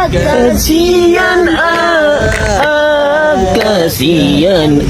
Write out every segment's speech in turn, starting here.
Kasian kasian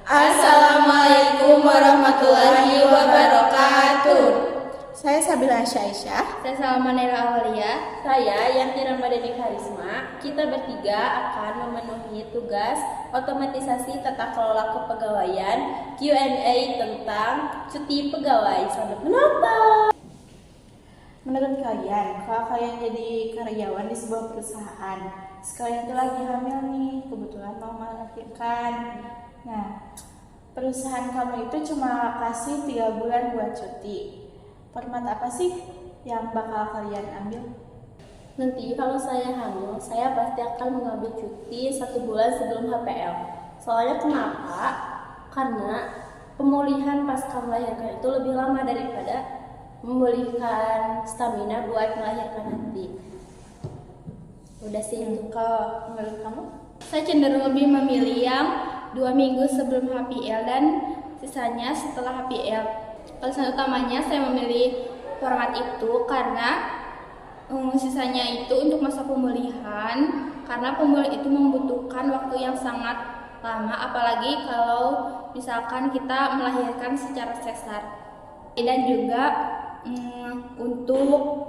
Assalamualaikum warahmatullahi wabarakatuh. Saya Sabila Syaisyah. Saya Salmanera Awalia. Saya Yanti Ramadhani Karisma. Kita bertiga akan memenuhi tugas otomatisasi tata kelola kepegawaian Q&A tentang cuti pegawai. Selamat menonton. Menurut kalian, kalau kalian jadi karyawan di sebuah perusahaan, sekalian itu lagi hamil nih, kebetulan mau melahirkan. Nah, perusahaan kamu itu cuma kasih 3 bulan buat cuti. Format apa sih yang bakal kalian ambil? Nanti kalau saya hamil, saya pasti akan mengambil cuti 1 bulan sebelum HPL. Soalnya kenapa? Karena pemulihan pasca melahirkan itu lebih lama daripada memulihkan stamina buat melahirkan nanti. Udah sih itu. Kalau menurut kamu? Saya cenderung lebih memilih yang 2 minggu sebelum HPL dan sisanya setelah HPL. Alasan utamanya saya memilih format itu karena sisanya itu untuk masa pemulihan, karena pemulihan itu membutuhkan waktu yang sangat lama, apalagi kalau misalkan kita melahirkan secara sesar, dan juga untuk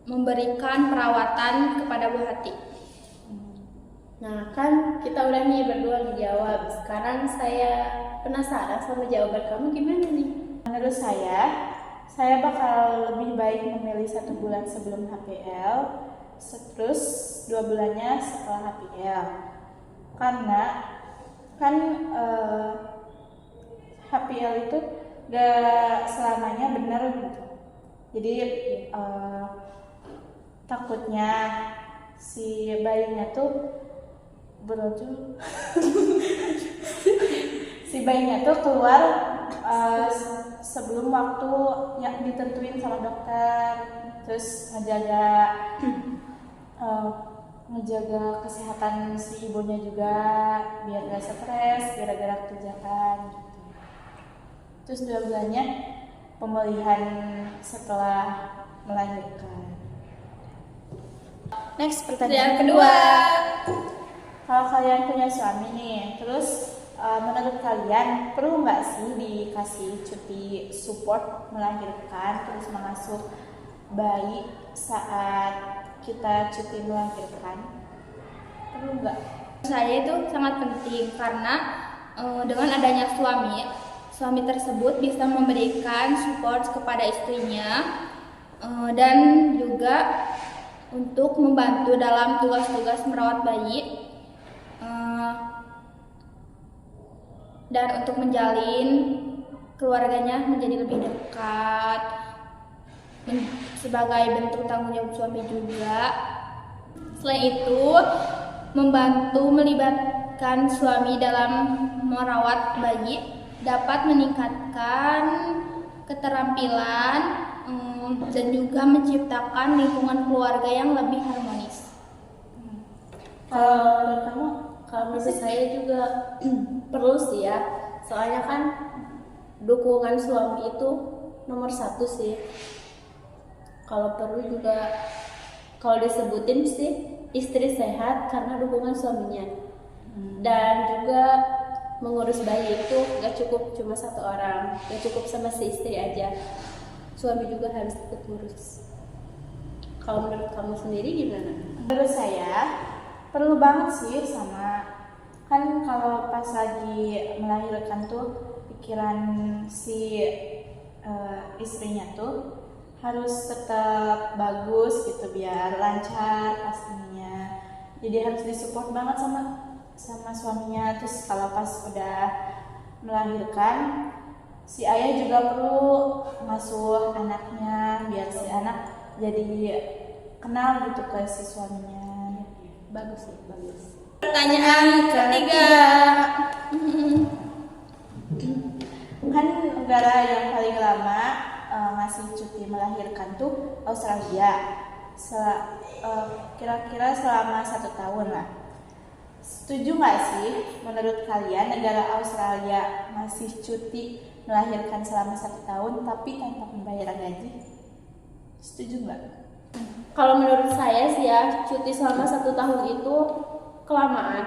memberikan perawatan kepada buah hati. Nah, kan kita udah nih berdua dijawab. Sekarang saya penasaran sama jawaban kamu gimana nih? Menurut saya bakal lebih baik memilih 1 bulan sebelum HPL, terus 2 bulannya setelah HPL. Karena kan HPL itu gak selamanya benar gitu. Jadi takutnya si bayinya tuh berojo si bayinya tuh keluar sebelum waktu yang ditentuin sama dokter, terus ngejaga kesehatan si ibunya juga biar gak stres gara-gara kerjaan gitu. Terus 2 bulannya pemulihan setelah melahirkan. Next, pertanyaan kedua. Kalau kalian punya suami nih, terus menurut kalian perlu nggak sih dikasih cuti support melahirkan terus mengasuh bayi saat kita cuti melahirkan? Perlu nggak? Saya itu sangat penting karena dengan adanya suami tersebut bisa memberikan support kepada istrinya dan juga untuk membantu dalam tugas-tugas merawat bayi. Dan untuk menjalin keluarganya menjadi lebih dekat sebagai bentuk tanggung jawab suami juga. Selain itu, membantu melibatkan suami dalam merawat bayi dapat meningkatkan keterampilan dan juga menciptakan lingkungan keluarga yang lebih harmonis. Kalau kamu? Kalau menurut saya juga perlu sih ya, soalnya kan dukungan suami itu nomor 1 sih. Kalau perlu juga, kalau disebutin sih istri sehat karena dukungan suaminya. Dan juga mengurus bayi itu gak cukup cuma 1 orang, gak cukup sama si istri aja, suami juga harus ikut ngurus. Kalau menurut kamu sendiri gimana? Menurut saya perlu banget sih, sama kan kalau pas lagi melahirkan tuh pikiran si istrinya tuh harus tetap bagus gitu biar lancar pastinya. Jadi harus disupport banget sama suaminya. Terus kalau pas udah melahirkan, si ayah juga perlu ngasuh anaknya biar si anak jadi kenal gitu ke si suaminya. Bagus sih, bagus. Pertanyaan ketiga. Kan negara yang paling lama ngasih cuti melahirkan tuh Australia. kira-kira selama 1 tahun lah. Setuju nggak sih menurut kalian negara Australia masih cuti melahirkan selama 1 tahun tapi tanpa pembayaran gaji? Setuju nggak? Kalau menurut saya sih ya, cuti selama 1 tahun itu kelamaan.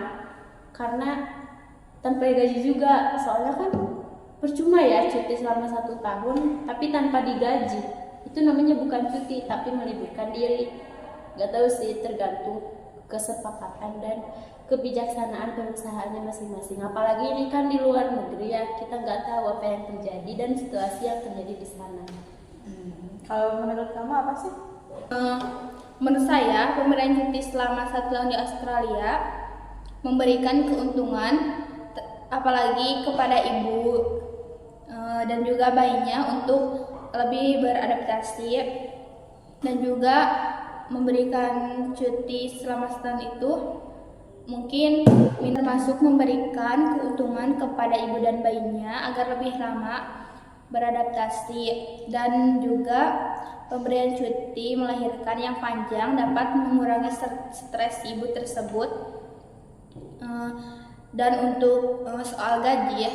Karena tanpa gaji juga, soalnya kan percuma ya cuti selama 1 tahun tapi tanpa digaji. Itu namanya bukan cuti tapi meliburkan diri. Gak tahu sih, tergantung kesepakatan dan kebijaksanaan perusahaannya masing-masing. Apalagi ini kan di luar negeri ya, kita nggak tahu apa yang terjadi dan situasi yang terjadi di sana. Kalau menurut kamu apa sih? Menurut saya, pemberian cuti selama 1 tahun di Australia memberikan keuntungan apalagi kepada ibu dan juga bayinya untuk lebih beradaptasi, dan juga memberikan cuti selama 1 tahun itu mungkin termasuk memberikan keuntungan kepada ibu dan bayinya agar lebih lama beradaptasi, dan juga pemberian cuti melahirkan yang panjang dapat mengurangi stres ibu tersebut. Dan untuk soal gaji ya,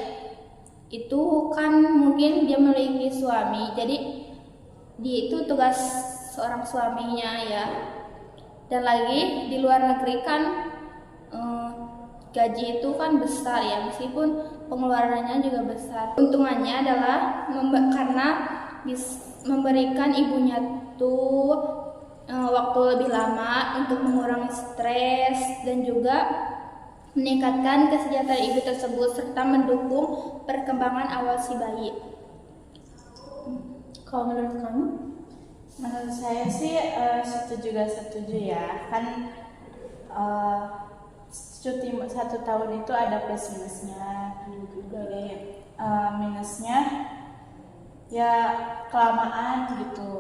itu kan mungkin dia memiliki suami, jadi dia itu tugas seorang suaminya ya. Dan lagi di luar negeri kan gaji itu kan besar ya, meskipun pengeluarannya juga besar. Keuntungannya adalah karena memberikan ibunya tuh waktu lebih lama untuk mengurangi stres dan juga meningkatkan kesejahteraan ibu tersebut serta mendukung perkembangan awal si bayi. Kalau menurut kamu? Menurut saya sih setuju ya, kan cuti 1 tahun itu ada plus minusnya. Jadi minusnya ya kelamaan gitu.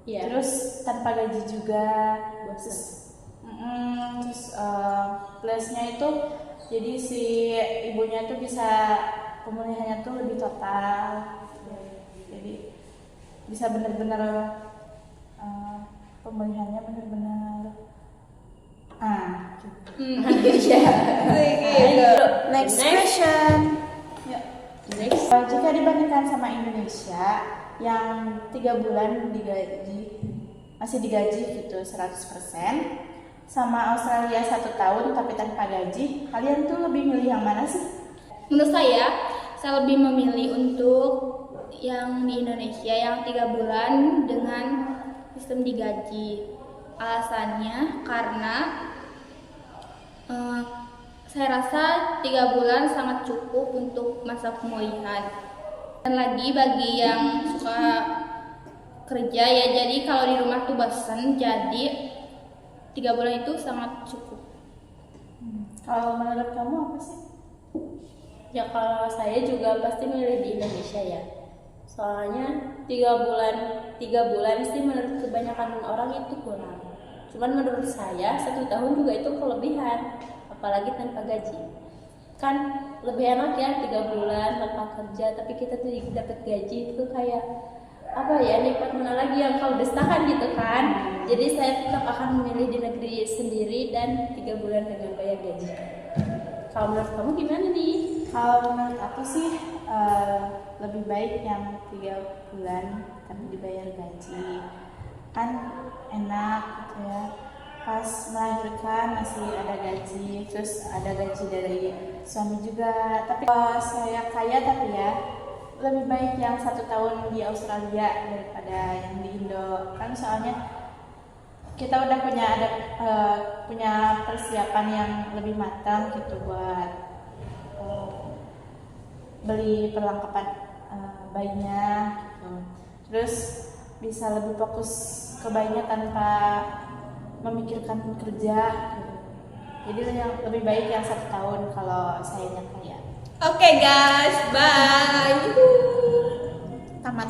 Yeah. Terus tanpa gaji juga. Terus plusnya itu jadi si ibunya tuh bisa pemulihannya tuh lebih total. Jadi bisa benar-benar pemulihannya benar-benar Next question. Next. Jika dibandingkan sama Indonesia yang 3 bulan masih digaji gitu 100%, sama Australia 1 tahun tapi tanpa gaji, kalian tuh lebih milih yang mana sih? Menurut saya lebih memilih untuk yang di Indonesia yang 3 bulan dengan sistem digaji. Alasannya karena saya rasa 3 bulan sangat cukup untuk masa pemulihan. Dan lagi bagi yang suka kerja ya, jadi kalau di rumah tuh bosan, jadi 3 bulan itu sangat cukup. Kalau menurut kamu apa sih? Ya kalau saya juga pasti milih di Indonesia ya. Soalnya 3 bulan sih menurut kebanyakan orang itu kurang. Cuman menurut saya 1 tahun juga itu kelebihan, apalagi tanpa gaji. Kan lebih enak ya 3 bulan tanpa kerja tapi kita tuh dapat gaji, itu kayak apa ya, nikmat mana lagi yang kau dustakan gitu kan. Jadi saya tetap akan memilih di negeri sendiri dan 3 bulan dengan bayar gaji. Kalau menurut kamu gimana nih? Kalau menurut aku sih lebih baik yang 3 bulan tapi dibayar gaji, kan enak gitu ya. Pas melahirkan masih ada gaji, terus ada gaji dari suami juga. Tapi kalau saya kaya tapi ya lebih baik yang 1 tahun di Australia daripada yang di Indo, kan soalnya kita udah punya persiapan yang lebih matang gitu buat beli perlengkapan bayinya gitu. Terus bisa lebih fokus ke bayinya tanpa memikirkan kerja gitu. Jadi yang lebih baik yang 1 tahun kalau saya kaya. Oke guys, bye. Tamat.